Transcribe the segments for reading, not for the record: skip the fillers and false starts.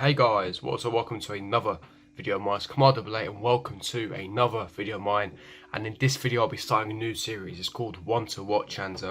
Hey guys, what's up? Welcome to another video of mine. It's Commander Belay and welcome to another video of mine. And in this video I'll be starting a new series. It's called One to Watch, and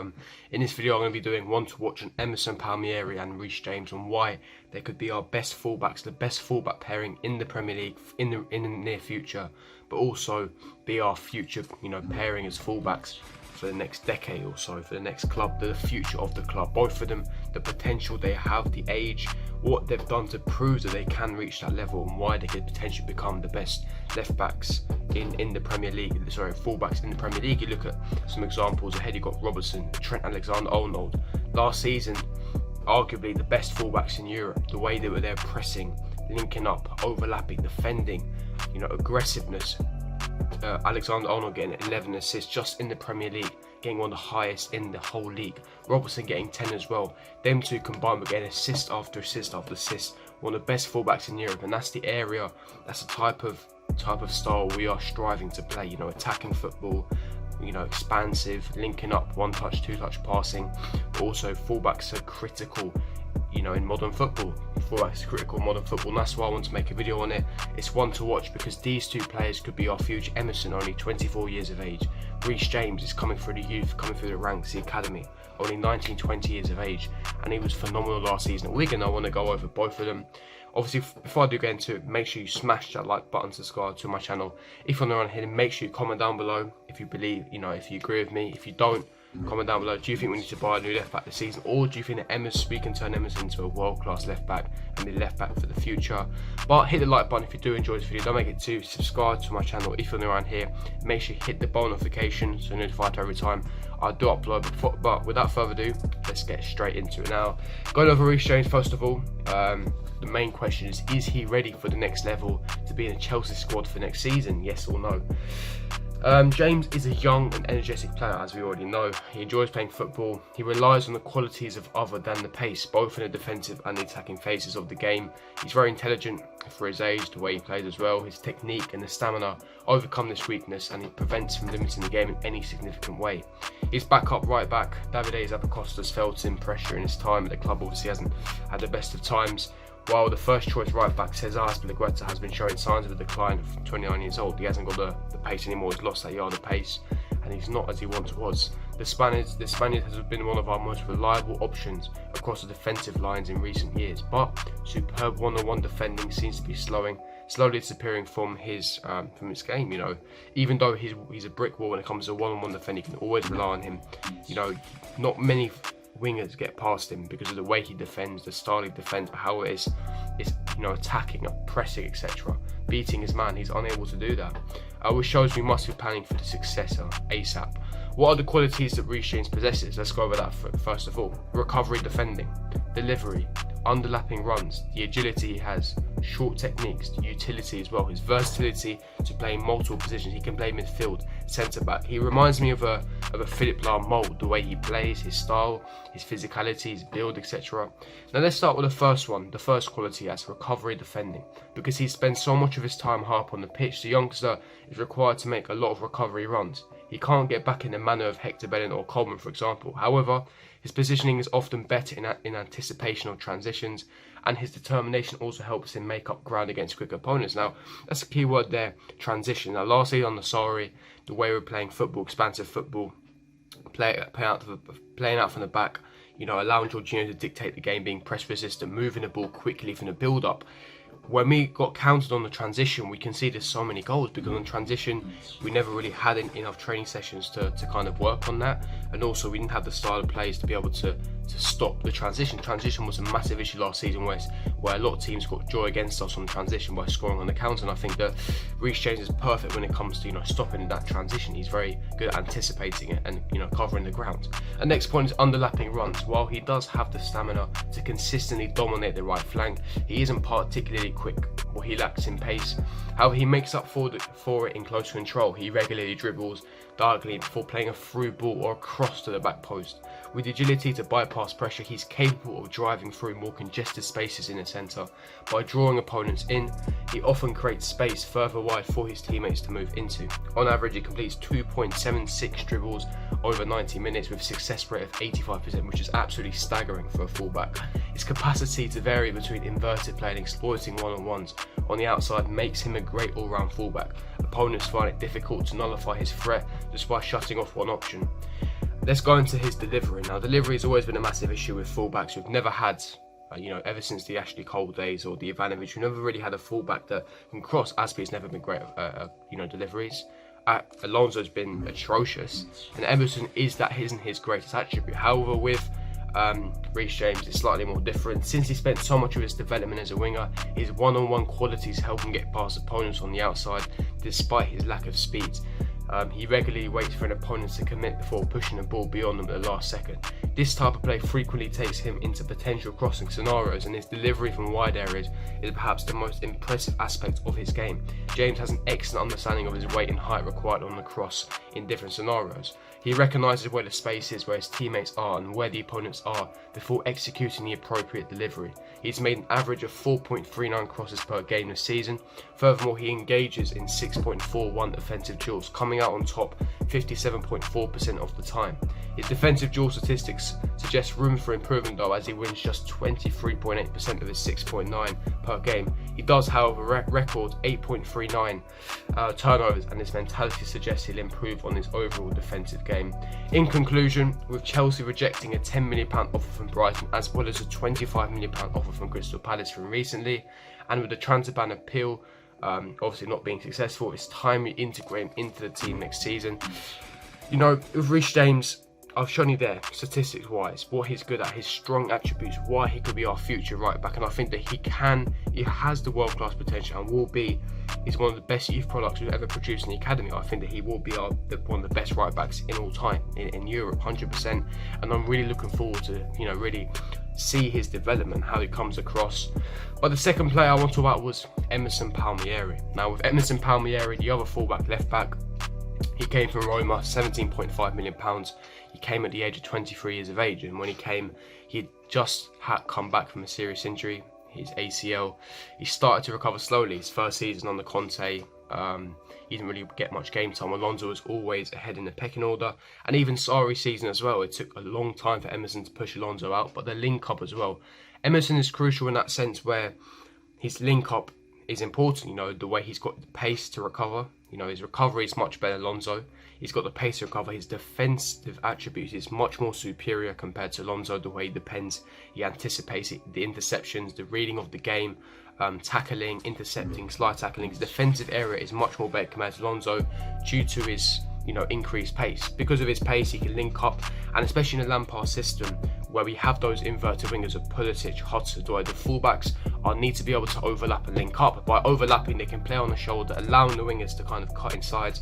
in this video I'm going to be doing one to watch on Emerson Palmieri and Reece James on why they could be our best fullbacks, the best fullback pairing in the Premier League in the near future, but also be our future, pairing as fullbacks for the next decade or so, for the next club, the future of the club. Both of them, the potential they have, the age, what they've done to prove that they can reach that level, and why they could potentially become the best left backs in the Premier League. Fullbacks in the Premier League. You look at some examples ahead. You've got Robertson, Trent Alexander-Arnold. Last season, arguably the best fullbacks in Europe. The way they were there pressing, linking up, overlapping, defending, aggressiveness. Alexander-Arnold getting 11 assists just in the Premier League, getting one of the highest in the whole league. Robertson getting 10 as well. Them two combined were getting assist after assist after assist. One of the best fullbacks in Europe, and that's the area, that's the type of style we are striving to play. Attacking football, expansive, linking up, one touch, two touch passing. But also fullbacks are critical, in modern football. Fullbacks are critical in modern football, and that's why I want to make a video on it. It's one to watch because these two players could be our future. Emerson, only 24 years of age. Reece James is coming through the youth, coming through the ranks, the academy, only 19, 20 years of age, and he was phenomenal last season at Wigan. I want to go over both of them. Obviously, before I do get into it, make sure you smash that like button, subscribe to my channel. If you're new on here, make sure you comment down below if you believe, if you agree with me. If you don't, comment down below. Do you think we need to buy a new left back this season, or do you think that we can turn Emerson into a world-class left back and be left back for the future? But hit the like button if you do enjoy this video. Don't make it to subscribe to my channel if you're new around here. Make sure you hit the bell notification so you're notified every time I do upload. But without further ado, let's get straight into it now. Going over Reece James first of all. The main question is he ready for the next level, to be in a Chelsea squad for next season? Yes or no? James is a young and energetic player, as we already know. He enjoys playing football. He relies on the qualities of other than the pace, both in the defensive and the attacking phases of the game. He's very intelligent for his age, the way he plays as well. His technique and the stamina overcome this weakness, and it prevents from limiting the game in any significant way. His backup right back, Davide Zappacosta's felt in pressure in his time at the club. Obviously hasn't had the best of times, while the first choice right back, Cesar Azpilicueta, has been showing signs of a decline. Of 29 years old, he hasn't got the pace anymore. He's lost that yard of pace, and he's not as he once was. The Spaniard has been one of our most reliable options across the defensive lines in recent years, but superb one-on-one defending seems to be slowly disappearing from his game. Even though he's a brick wall when it comes to one-on-one defending, you can always rely on him. Not many wingers get past him because of the way he defends, the style he defends, but how it is attacking, pressing, etc. Beating his man, he's unable to do that. Which shows we must be planning for the successor ASAP. What are the qualities that Reece James possesses? Let's go over that first of all. Recovery defending, delivery, underlapping runs, the agility he has, short techniques, the utility as well, his versatility to play in multiple positions. He can play midfield, centre back. He reminds me of a Philippe Lahm mould, the way he plays, his style, his physicality, his build, etc. Now let's start with the first one, the first quality, as recovery defending. Because he spends so much of his time high up on the pitch, the youngster is required to make a lot of recovery runs. He can't get back in the manner of Hector Bellerin or Coleman, for example. However, his positioning is often better in anticipation of transitions, and his determination also helps him make up ground against quick opponents. Now, that's a key word there, transition. Now, last season on the Sorry, the way we're playing football, expansive football, playing out from the back, allowing Jorginho to dictate the game, being press resistant, moving the ball quickly from the build-up. When we got counted on the transition, we conceded so many goals because on transition we never really had enough training sessions to kind of work on that, and also we didn't have the style of players to be able to stop the transition. Transition was a massive issue last season where a lot of teams got joy against us on transition by scoring on the counter, and I think that Reece James is perfect when it comes to stopping that transition. He's very good at anticipating it and covering the ground. And next point is underlapping runs. While he does have the stamina to consistently dominate the right flank, he isn't particularly quick, or he lacks in pace. However, he makes up for it in close control. He regularly dribbles diagonally before playing a through ball or a cross to the back post, with the agility to bypass pass pressure, he's capable of driving through more congested spaces in the centre. By drawing opponents in, he often creates space further wide for his teammates to move into. On average, he completes 2.76 dribbles over 90 minutes with a success rate of 85%, which is absolutely staggering for a fullback. His capacity to vary between inverted play and exploiting one-on-ones on the outside makes him a great all-round fullback. Opponents find it difficult to nullify his threat just by shutting off one option. Let's go into his delivery. Now, delivery has always been a massive issue with fullbacks. We've never had, ever since the Ashley Cole days or the Ivanovic, we've never really had a fullback that can cross. Aspie's never been great at, deliveries. Alonso's been atrocious, and Emerson isn't his greatest attribute. However, with Reece James is slightly more different. Since he spent so much of his development as a winger, his one-on-one qualities help him get past opponents on the outside despite his lack of speed. He regularly waits for an opponent to commit before pushing the ball beyond them at the last second. This type of play frequently takes him into potential crossing scenarios, and his delivery from wide areas is perhaps the most impressive aspect of his game. James has an excellent understanding of his weight and height required on the cross in different scenarios. He recognises where the space is, where his teammates are, and where the opponents are before executing the appropriate delivery. He's made an average of 4.39 crosses per game this season. Furthermore, he engages in 6.41 offensive duels, coming out on top 57.4% of the time. His defensive duel statistics suggest room for improvement though, as he wins just 23.8% of his 6.9 per game. He does, however, record 8.39 turnovers, and his mentality suggests he'll improve on his overall defensive game. In conclusion, with Chelsea rejecting a £10 million offer from Brighton as well as a £25 million offer from Crystal Palace from recently, and with the transfer ban appeal obviously not being successful, it's time we integrate him into the team next season. With Reece James, I've shown you there, statistics wise, what he's good at, his strong attributes, why he could be our future right back, and I think that he has the world class potential and he's one of the best youth products we've ever produced in the academy. I think that he will be one of the best right backs in all time in Europe, 100%, and I'm really looking forward to really see his development, how he comes across. But the second player I want to talk about was Emerson Palmieri. Now, with Emerson Palmieri, the other fullback, left back, he came from Roma, £17.5 million. He came at the age of 23 years of age, and when he came, he had just come back from a serious injury, his ACL. He started to recover slowly. His first season under Conte, he didn't really get much game time. Alonso was always ahead in the pecking order, and even Sarri's season as well. It took a long time for Emerson to push Alonso out, but the link up as well. Emerson is crucial in that sense where his link up is important. The way he's got the pace to recover. His recovery is much better than Alonso. He's got the pace to recover. His defensive attributes is much more superior compared to Alonso. The way he anticipates it, the interceptions, the reading of the game, tackling, intercepting, slide tackling. His defensive area is much more better compared to Alonso due to his increased pace. Because of his pace, he can link up, and especially in the Lampard system where we have those inverted wingers of Pulisic, Hudson-Odoi, the fullbacks need to be able to overlap and link up. By overlapping, they can play on the shoulder, allowing the wingers to kind of cut inside.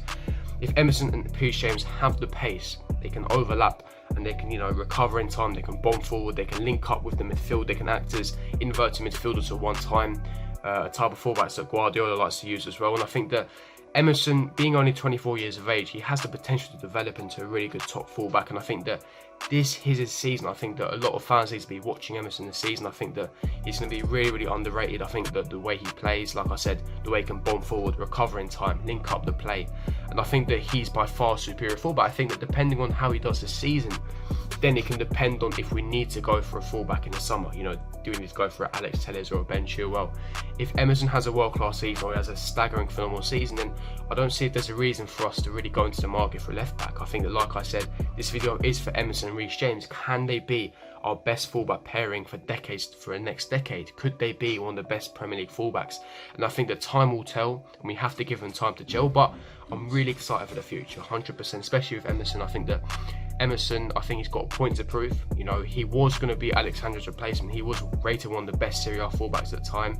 If Emerson and Reece James have the pace, they can overlap and they can recover in time, they can bomb forward, they can link up with the midfield, they can act as inverted midfielders at one time, a type of fullbacks that Guardiola likes to use as well. And I think that Emerson, being only 24 years of age, he has the potential to develop into a really good top fullback, and I think that this is his season. I think that a lot of fans need to be watching Emerson this season. I think that he's going to be really, really underrated. I think that the way he plays, like I said, the way he can bomb forward, recover in time, link up the play, and I think that he's by far superior fullback. I think that depending on how he does this season, then it can depend on if we need to go for a fullback in the summer. Do we need to go for Alex Telles or a Ben Chilwell? If Emerson has a world-class season or he has a staggering, phenomenal season, then I don't see if there's a reason for us to really go into the market for a left-back. I think that, like I said, this video is for Emerson and Reece James. Can they be our best fullback pairing for decades, for the next decade? Could they be one of the best Premier League fullbacks? And I think that time will tell, and we have to give them time to gel, but I'm really excited for the future, 100%, especially with Emerson. I think that Emerson, he's got a point to prove. He was going to be Alexander's replacement. He was rated one of the best Serie A fullbacks at the time.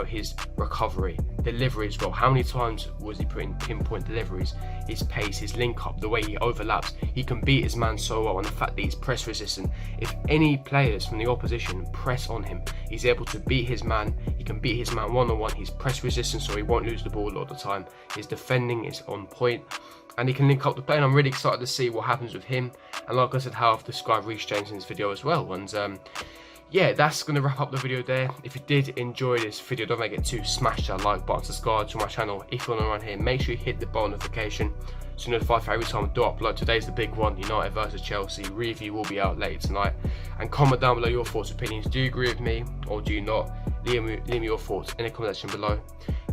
His recovery, delivery as well. How many times was he putting pinpoint deliveries? His pace, his link up, the way he overlaps. He can beat his man so well, and the fact that he's press resistant. If any players from the opposition press on him, he's able to beat his man. He can beat his man one-on-one. He's press resistant, so he won't lose the ball a lot of the time. His defending is on point. and he can link up the play, and I'm really excited to see what happens with him. And like I said, how I've described Reece James in this video as well. And yeah, that's going to wrap up the video there. If you did enjoy this video, don't forget to smash that like button, subscribe to my channel if you're around here. Make sure you hit the bell notification so you're notified for every time I do upload. Today's the big one, United versus Chelsea. Review will be out later tonight. And comment down below your thoughts, opinions. Do you agree with me or do you not? Leave me your thoughts in the comment section below.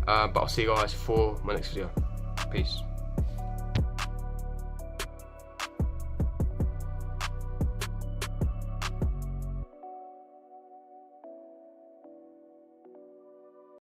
But I'll see you guys for my next video. Peace.